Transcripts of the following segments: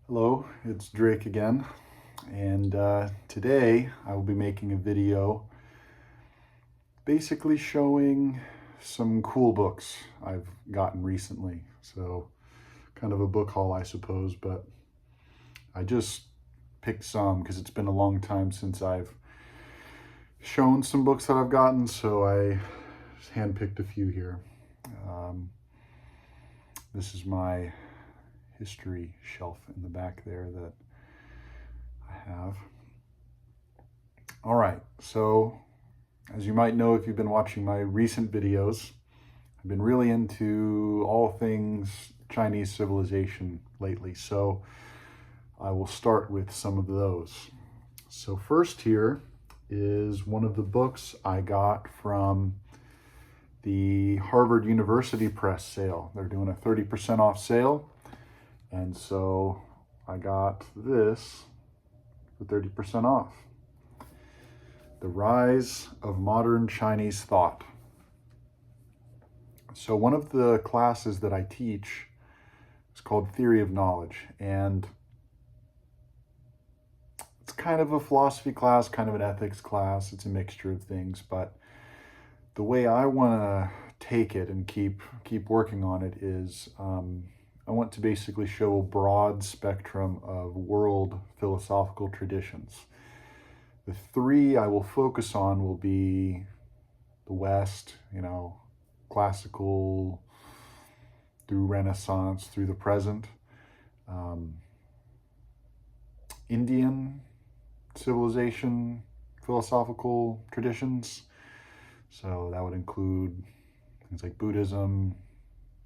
Hello, it's Drake again, and today I will be making a video basically showing some cool books I've gotten recently. So, kind of a book haul, I suppose, but I just picked some because it's been a long time since I've shown some books that I've gotten, so I handpicked a few here. Um, this is my history shelf in the back there that I have. All right, so as you might know if you've been watching my recent videos, I've been really into all things Chinese civilization lately, so I will start with some of those. So first here is one of the books I got from the Harvard University Press sale. They're doing a 30% off sale, and so I got this for 30% off. The Rise of Modern Chinese Thought. So one of the classes that I teach is called Theory of Knowledge, and it's kind of a philosophy class, kind of an ethics class. It's a mixture of things, but the way I want to take it and keep working on it is I want to basically show a broad spectrum of world philosophical traditions. The three I will focus on will be the West, classical, through Renaissance, through the present, um, Indian civilization, philosophical traditions. So that would include things like Buddhism,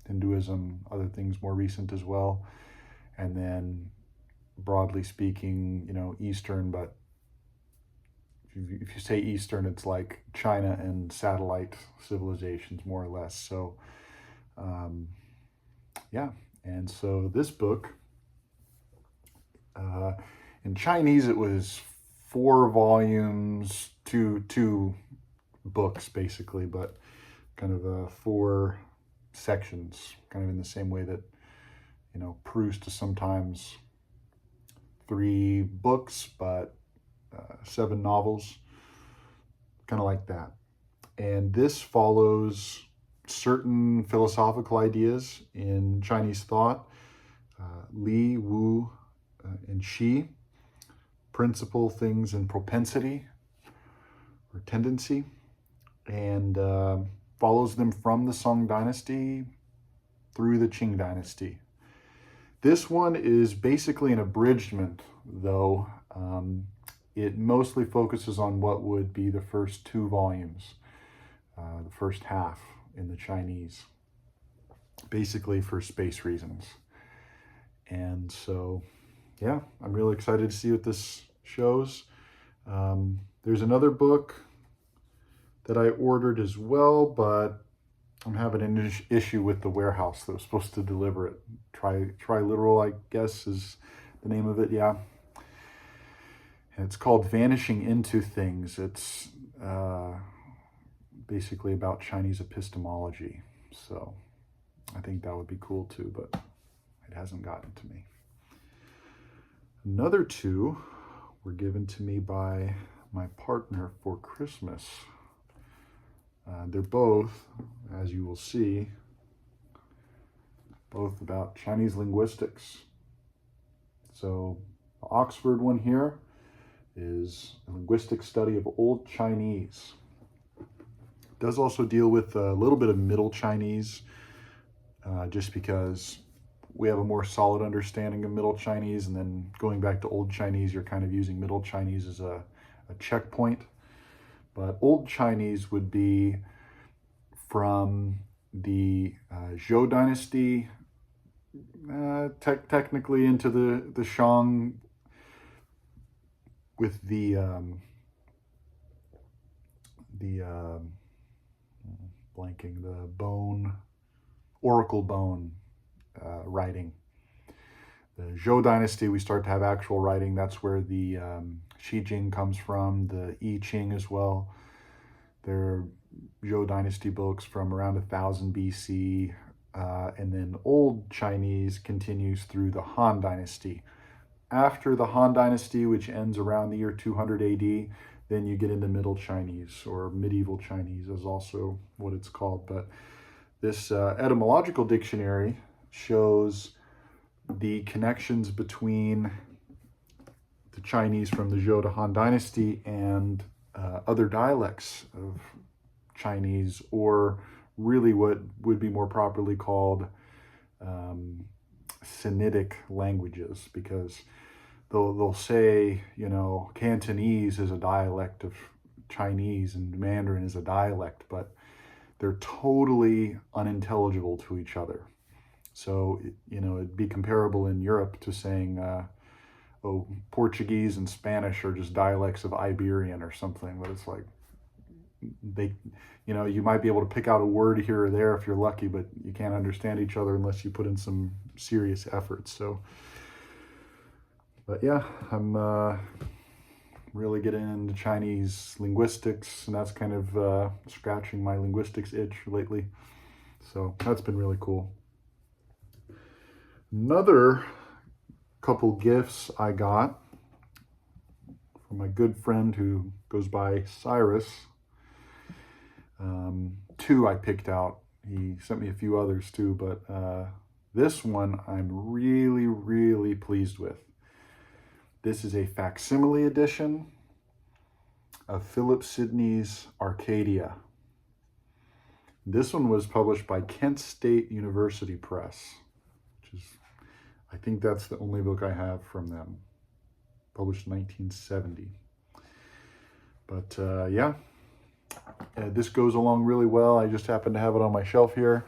Hinduism, other things more recent as well. And then broadly speaking, Eastern, but if you say Eastern, it's like China and satellite civilizations, more or less. So, yeah. And so this book, in Chinese, it was 4 volumes, two books basically, but kind of 4 sections, kind of in the same way that Proust is sometimes 3 books, but 7 novels, kind of like that. And this follows certain philosophical ideas in Chinese thought, Li, Wu, and Xi, principle, things, and propensity or tendency, and follows them from the Song Dynasty through the Qing Dynasty. This one is basically an abridgment, though. It mostly focuses on what would be the first 2 volumes, the first half in the Chinese, basically for space reasons. And so, yeah, I'm really excited to see what this shows. There's another book that I ordered as well, but I'm having an issue with the warehouse that was supposed to deliver it. Triliteral, I guess, is the name of it, yeah. And it's called Vanishing Into Things. It's basically about Chinese epistemology. So I think that would be cool too, but it hasn't gotten to me. Another 2 were given to me by my partner for Christmas. They're both, as you will see, both about Chinese linguistics. So the Oxford one here is a linguistic study of Old Chinese. It does also deal with a little bit of Middle Chinese, just because we have a more solid understanding of Middle Chinese, and then going back to Old Chinese, you're kind of using Middle Chinese as a checkpoint. But Old Chinese would be from the Zhou dynasty, technically into the Shang, with the blanking, the bone, oracle bone writing. The Zhou dynasty, we start to have actual writing. That's where the Xi Jing comes from, the I Ching as well. They're Zhou dynasty books from around 1000 BC, and then Old Chinese continues through the Han dynasty, after the Han Dynasty, which ends around the year 200 AD, then you get into Middle Chinese, or Medieval Chinese is also what it's called. But this etymological dictionary shows the connections between the Chinese from the Zhou to Han Dynasty and other dialects of Chinese, or really what would be more properly called Sinitic languages, because they'll say, you know, Cantonese is a dialect of Chinese and Mandarin is a dialect, but they're totally unintelligible to each other. So, you know, it'd be comparable in Europe to saying, oh, Portuguese and Spanish are just dialects of Iberian or something, but it's like, they, you know, you might be able to pick out a word here or there if you're lucky, but you can't understand each other unless you put in some serious effort. So, but yeah, I'm really getting into Chinese linguistics, and that's kind of scratching my linguistics itch lately. So that's been really cool. Another couple gifts I got from my good friend who goes by Cyrus. Two I picked out. He sent me a few others too, but this one I'm really, really pleased with. This is a facsimile edition of Philip Sidney's Arcadia. This one was published by Kent State University Press, which is, I think that's the only book I have from them, published in 1970. But yeah, this goes along really well. I just happen to have it on my shelf here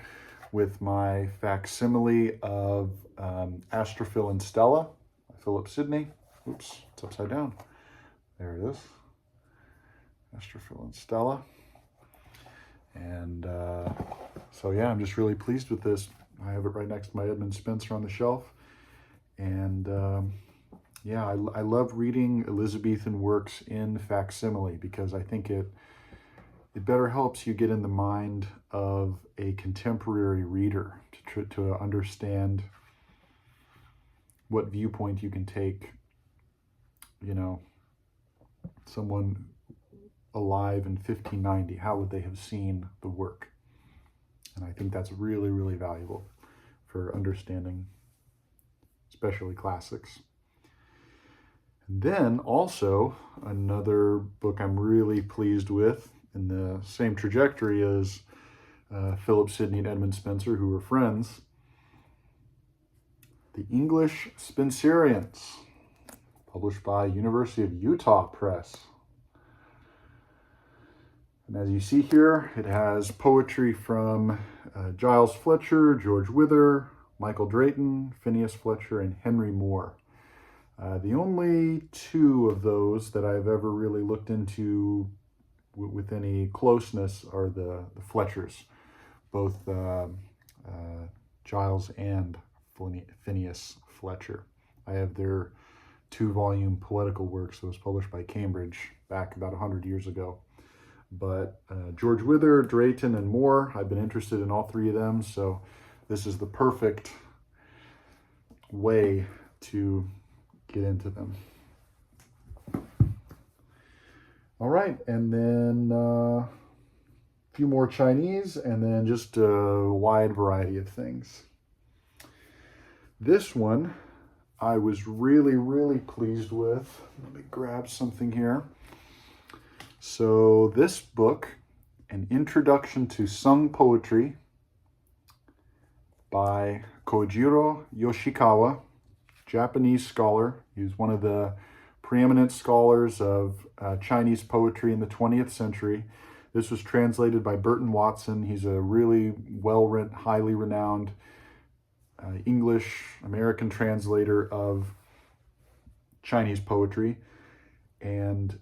with my facsimile of Astrophil and Stella by Philip Sidney. Oops, it's upside down. There it is. Astrophil and Stella. And so yeah, I'm just really pleased with this. I have it right next to my Edmund Spencer on the shelf. And yeah, I love reading Elizabethan works in facsimile because I think it better helps you get in the mind of a contemporary reader to understand what viewpoint you can take, you know, someone alive in 1590, how would they have seen the work? And I think that's really, really valuable for understanding, especially classics. And then also another book I'm really pleased with in the same trajectory as Philip Sidney and Edmund Spencer, who were friends, The English Spencerians, published by University of Utah Press. And as you see here, it has poetry from Giles Fletcher, George Wither, Michael Drayton, Phineas Fletcher, and Henry Moore. The only two of those that I've ever really looked into with any closeness are the Fletchers, both Giles and Phineas Fletcher. I have their 2-volume poetical works that was published by Cambridge back about 100 years ago. But George Wither, Drayton, and Moore, I've been interested in all three of them, so this is the perfect way to get into them. All right, and then a few more Chinese, and then just a wide variety of things. This one I was really, really pleased with. Let me grab something here. So this book, An Introduction to Sung Poetry by Kojiro Yoshikawa, Japanese scholar. He was one of the preeminent scholars of Chinese poetry in the 20th century. This was translated by Burton Watson. He's a really well-written, highly renowned English-American translator of Chinese poetry. And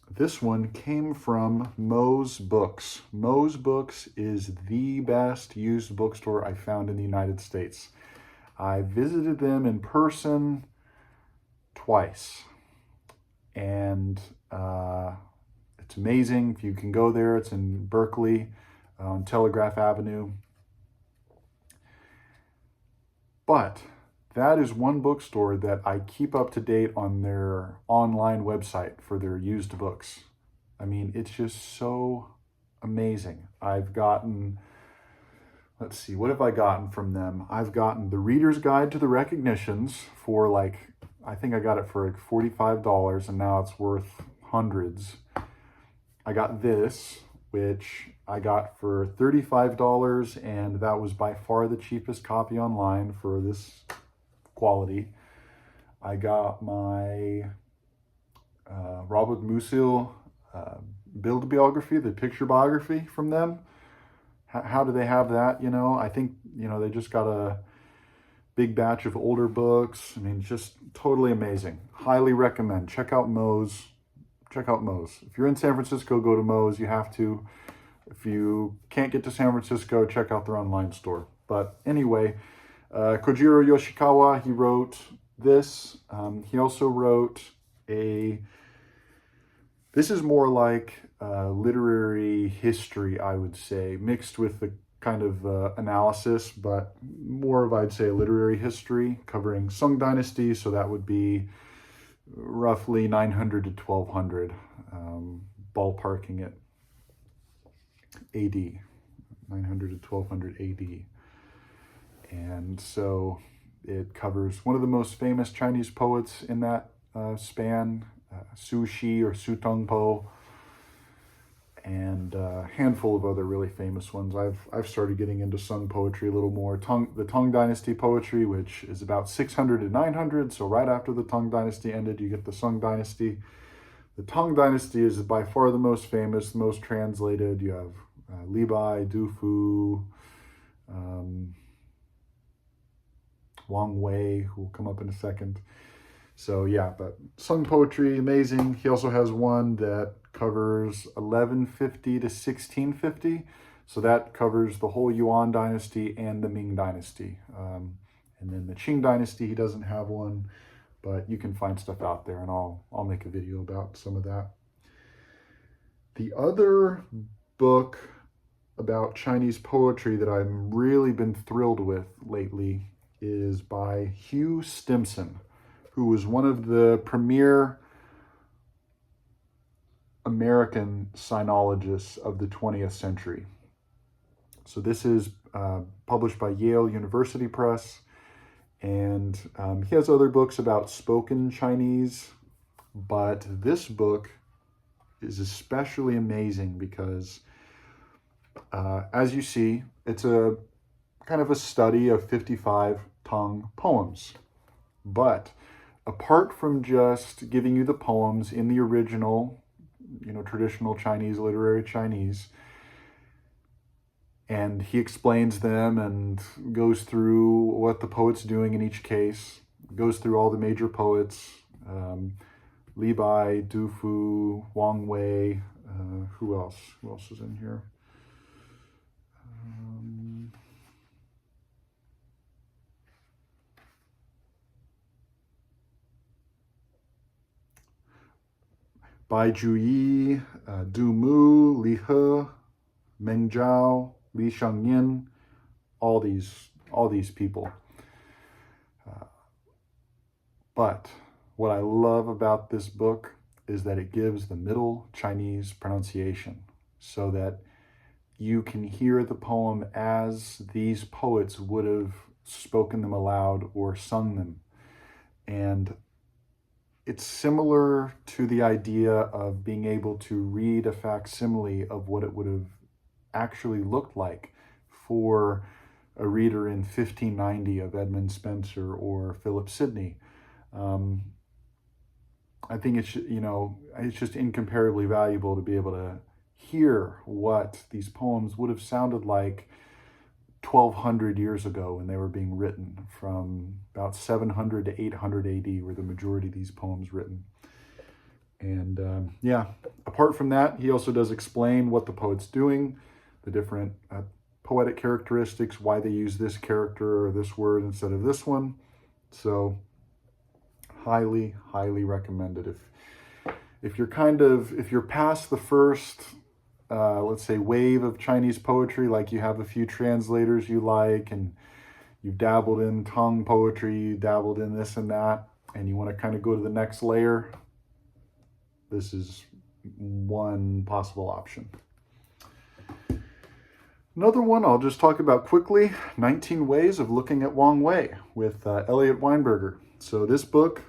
this one came from Moe's Books. Moe's Books is the best used bookstore I found in the United States. I visited them in person twice. And it's amazing. If you can go there, it's in Berkeley on Telegraph Avenue. But that is one bookstore that I keep up to date on their online website for their used books. I mean, it's just so amazing. I've gotten, let's see, what have I gotten from them? I've gotten the Reader's Guide to the Recognitions for like, I think I got it for like $45, and now it's worth hundreds. I got this, which I got for $35, and that was by far the cheapest copy online for this quality. I got my Robert Musil build biography, the picture biography from them. How do they have that? You know, I think, you know, they just got a big batch of older books. I mean, just totally amazing. Highly recommend. Check out Moe's. Check out Moe's. If you're in San Francisco, go to Moe's. You have to. If you can't get to San Francisco, check out their online store. But anyway, Kojiro Yoshikawa, he wrote this. He also wrote this is more like literary history, I would say, mixed with the kind of analysis, but more of, I'd say, literary history covering Song Dynasty. So that would be roughly 900 to 1200, ballparking it AD, 900 to 1200 AD. And so it covers one of the most famous Chinese poets in that span, Su Shi or Su Tongpo, and a handful of other really famous ones. I've started getting into Sung poetry a little more. The Tang Dynasty poetry, which is about 600 to 900. So right after the Tang Dynasty ended, you get the Sung Dynasty. The Tang Dynasty is by far the most famous, the most translated. You have Li Bai, Du Fu, Wang Wei, who will come up in a second. So yeah, but Sung poetry, amazing. He also has one that covers 1150 to 1650. So that covers the whole Yuan dynasty and the Ming dynasty. And then the Qing dynasty, he doesn't have one, but you can find stuff out there, and I'll make a video about some of that. The other book about Chinese poetry that I've really been thrilled with lately is by Hugh Stimson, who was one of the premier American sinologists of the 20th century. So this is published by Yale University Press, and he has other books about spoken Chinese, but this book is especially amazing because, as you see, it's a kind of a study of 55 Tang poems. But apart from just giving you the poems in the original, traditional Chinese, literary Chinese, and he explains them and goes through what the poet's doing in each case, goes through all the major poets, Li Bai, Du Fu, Wang Wei, who else? Who else is in here? Bai Juyi, Du Mu, Li He, Meng Zhao, Li Shangyin, all these people. But what I love about this book is that it gives the Middle Chinese pronunciation so that you can hear the poem as these poets would have spoken them aloud or sung them. And it's similar to the idea of being able to read a facsimile of what it would have actually looked like for a reader in 1590 of Edmund Spenser or Philip Sidney. I think it's just incomparably valuable to be able to hear what these poems would have sounded like 1200 years ago when they were being written. From about 700 to 800 AD were the majority of these poems written. And apart from that, he also does explain what the poet's doing, the different poetic characteristics, why they use this character or this word instead of this one. So highly, highly recommended. If you're past the first, let's say, wave of Chinese poetry, like you have a few translators you like, and you've dabbled in Tang poetry, you dabbled in this and that, and you want to kind of go to the next layer, this is one possible option. Another one I'll just talk about quickly, 19 Ways of Looking at Wang Wei with Elliot Weinberger. So this book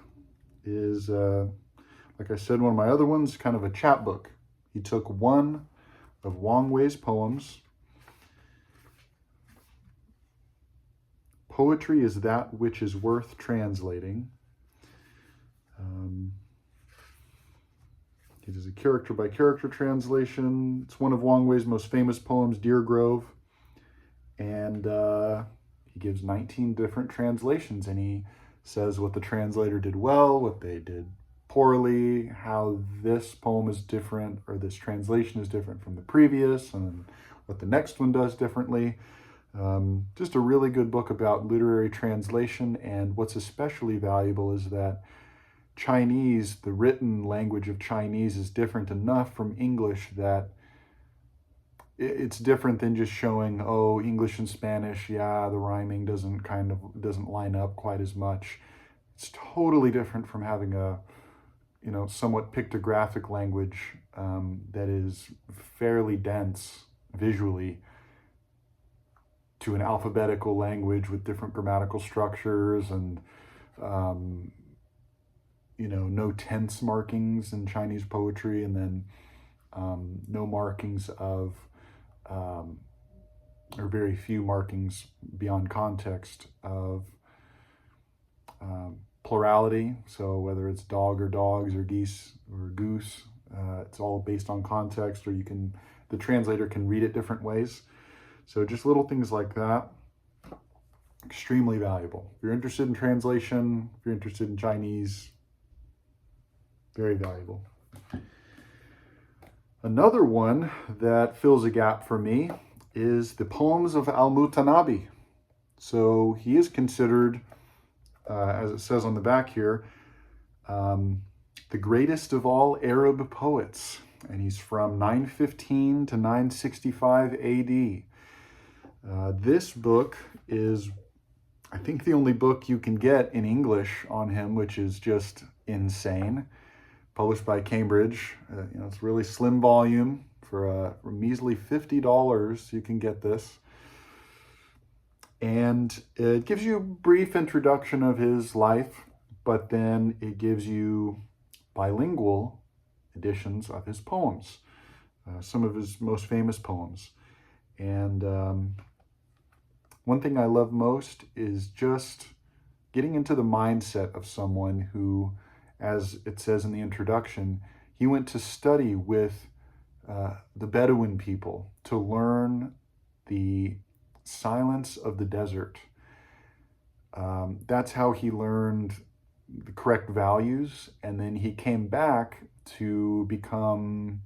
is, like I said, one of my other ones, kind of a chapbook. He took one of Wang Wei's poems. Poetry is that which is worth translating. It is a character-by-character translation. It's one of Wang Wei's most famous poems, Deer Grove. And he gives 19 different translations, and he says what the translator did well, what they did poorly, how this poem is different, or this translation is different from the previous, and what the next one does differently. Just a really good book about literary translation, and what's especially valuable is that Chinese, the written language of Chinese, is different enough from English that it's different than just showing, oh, English and Spanish, yeah, the rhyming doesn't line up quite as much. It's totally different from having a, somewhat pictographic language that is fairly dense visually, to an alphabetical language with different grammatical structures and no tense markings in Chinese poetry, and then no markings of, or very few markings beyond context of plurality. So whether it's dog or dogs or geese or goose, it's all based on context, or the translator can read it different ways. So just little things like that, extremely valuable. If you're interested in translation, if you're interested in Chinese, very valuable. Another one that fills a gap for me is the poems of Al-Mutanabbi. So he is considered, as it says on the back here, the greatest of all Arab poets. And he's from 915 to 965 AD. This book is, I think, the only book you can get in English on him, which is just insane. Published by Cambridge. It's a really slim volume. For a measly $50, you can get this. And it gives you a brief introduction of his life, but then it gives you bilingual editions of his poems, some of his most famous poems. And one thing I love most is just getting into the mindset of someone who, as it says in the introduction, he went to study with the Bedouin people to learn the silence of the desert. That's how he learned the correct values, and then he came back to become,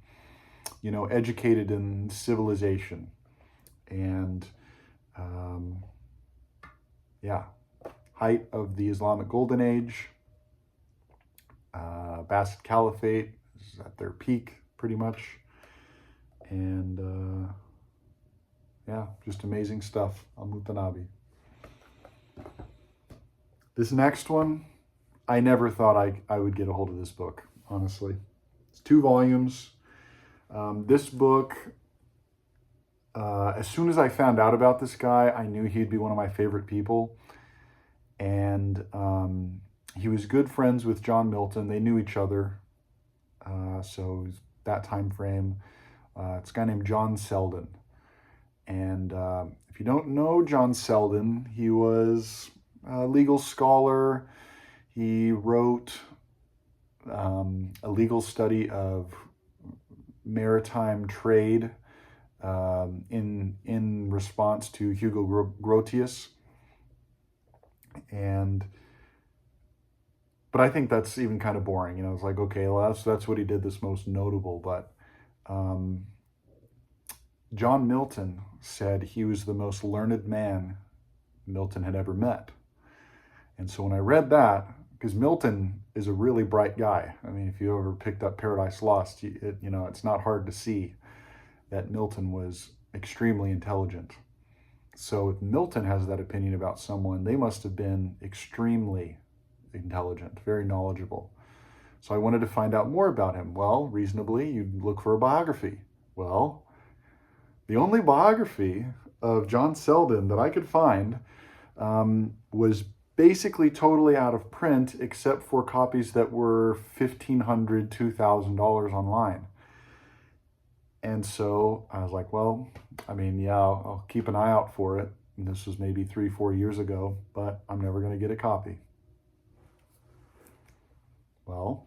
educated in civilization. And height of the Islamic Golden Age. Abbasid Caliphate is at their peak, pretty much. And just amazing stuff on Mutanabbi. This next one, I never thought I would get a hold of this book, honestly. It's 2 volumes. This book, as soon as I found out about this guy, I knew he'd be one of my favorite people. And he was good friends with John Milton. They knew each other. So it was that time frame. It's a guy named John Selden. And if you don't know John Selden, he was a legal scholar. He wrote a legal study of maritime trade in response to Hugo Grotius. But I think that's even kind of boring. It's like, okay, well, that's what he did that's most notable. But John Milton said he was the most learned man Milton had ever met. And so when I read that, because Milton is a really bright guy. I mean, if you ever picked up Paradise Lost, it's not hard to see that Milton was extremely intelligent. So if Milton has that opinion about someone, they must have been extremely intelligent, very knowledgeable. So I wanted to find out more about him. Well, reasonably, you'd look for a biography. Well, the only biography of John Selden that I could find was basically totally out of print, except for copies that were $1,500, $2,000 online. And so I was like, well, I mean, yeah, I'll keep an eye out for it. And this was maybe 3-4 years ago, but I'm never going to get a copy. Well,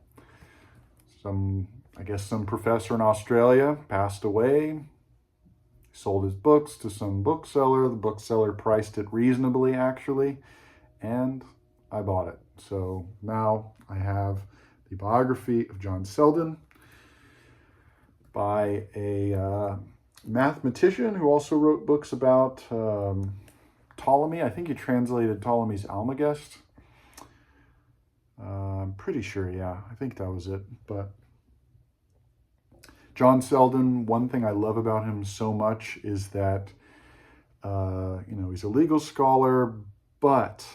I guess some professor in Australia passed away, sold his books to some bookseller. The bookseller priced it reasonably, actually, and I bought it. So now I have the biography of John Selden by a mathematician who also wrote books about Ptolemy. I think he translated Ptolemy's Almagest. I'm pretty sure, yeah, I think that was it. But John Selden, one thing I love about him so much is that, he's a legal scholar, but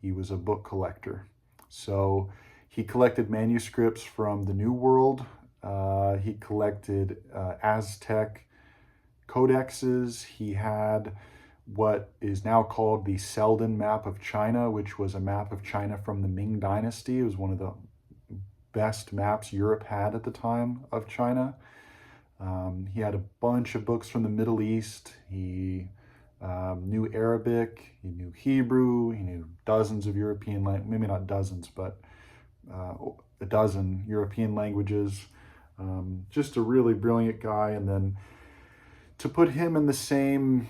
he was a book collector. So he collected manuscripts from the New World. He collected Aztec codexes. He had what is now called the Selden map of China, which was a map of China from the Ming Dynasty. It was one of the best maps Europe had at the time of China. He had a bunch of books from the Middle East. He knew Arabic, he knew Hebrew, he knew dozens of European, maybe not dozens, but a dozen European languages. Just a really brilliant guy. And then to put him in the same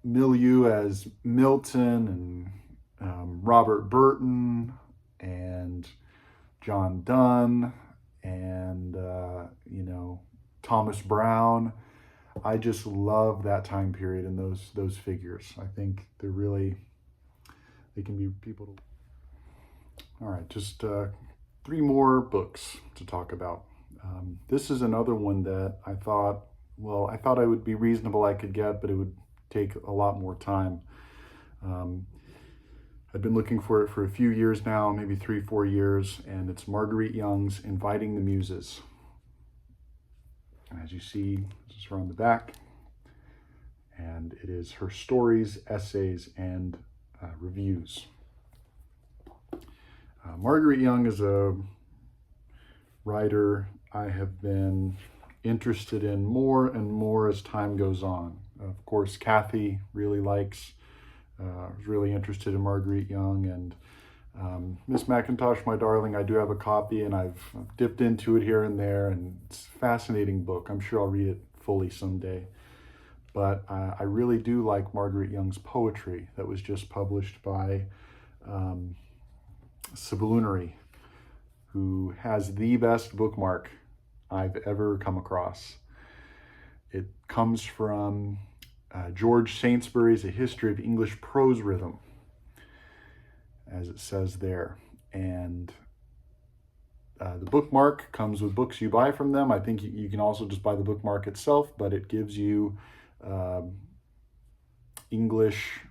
milieu as Milton and Robert Burton and John Donne and, Thomas Brown. I just love that time period and those figures. I think they can be people to... All right, just 3 more books to talk about. This is another one that I thought I would be reasonable I could get, but it would take a lot more time. I've been looking for it for a few years now, maybe 3-4 years, and it's Marguerite Young's Inviting the Muses. As you see, this is around the back, and it is her stories, essays, and reviews. Marguerite Young is a writer I have been interested in more and more as time goes on. Of course, Kathy really was really interested in Marguerite Young, and Miss McIntosh, my darling, I do have a copy, and I've dipped into it here and there, and it's a fascinating book. I'm sure I'll read it fully someday. But I really do like Marguerite Young's poetry that was just published by Sublunary, who has the best bookmark I've ever come across. It comes from George Saintsbury's A History of English Prose Rhythm, as it says there. And the bookmark comes with books you buy from them. I think you can also just buy the bookmark itself, but it gives you English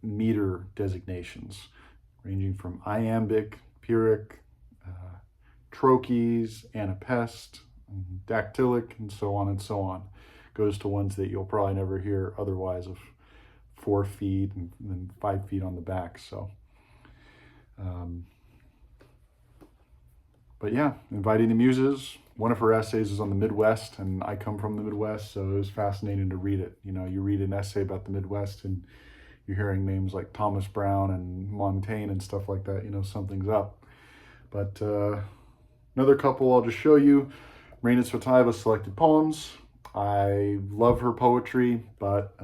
meter designations, ranging from iambic, pyrrhic, trochees, anapest, dactylic, and so on and so on. Goes to ones that you'll probably never hear otherwise, of 4 feet and 5 feet on the back. So, but yeah, Inviting the Muses. One of her essays is on the Midwest, and I come from the Midwest, so it was fascinating to read it. You read an essay about the Midwest, and you're hearing names like Thomas Brown and Montaigne and stuff like that. Something's up. But another couple I'll just show you. Raina Tsvetaeva Selected Poems. I love her poetry, but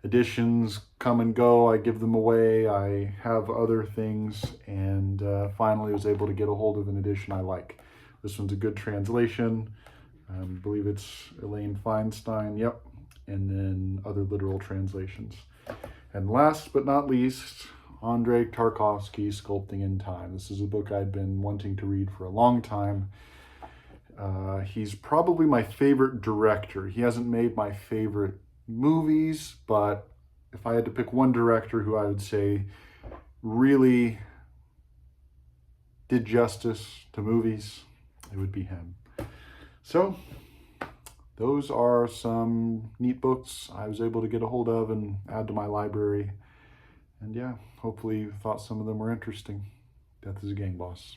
editions come and go. I give them away. I have other things, and finally was able to get a hold of an edition I like. This one's a good translation. I believe it's Elaine Feinstein, yep, and then other literal translations. And last but not least, Andrei Tarkovsky, Sculpting in Time. This is a book I'd been wanting to read for a long time. He's probably my favorite director. He hasn't made my favorite movies, but if I had to pick one director who I would say really did justice to movies, it would be him. So those are some neat books I was able to get a hold of and add to my library. And yeah, hopefully you thought some of them were interesting. Death is a Gang Boss.